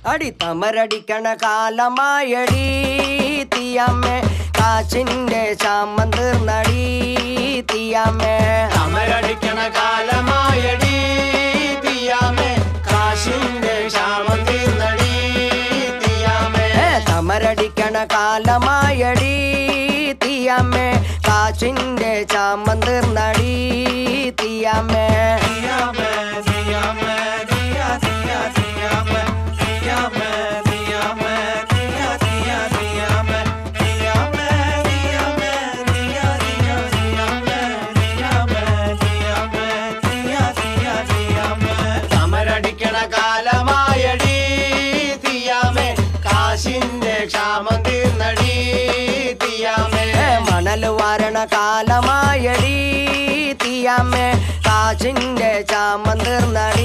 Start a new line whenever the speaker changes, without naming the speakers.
അടി തമരടിക്കണ കാലമായടി തീയമ്മേ കാച്ചിന്റെ ശാമം തീർന്നടി തീയമ്മേ
തമരടിക്കണ കാലമായടി തീയമ്മേ കാശിന്റെ ശാമം തീർന്നടി തീയമ്മേ
തമരടിക്കണ കാലമായടി തീയമ്മേ കാച്ചിന്റെ ശാമം തീർന്നടി തീയമ്മേ
തമരടിക്കണ കാലമായടി തീയമ്മേ കാശിന്റെ ക്ഷാമം തീർന്നടി തീയമ്മേ
മണൽ വാരണ കാലമായടി തീയമ്മേ കാച്ചിന്റെ ശാമം തീർന്നടി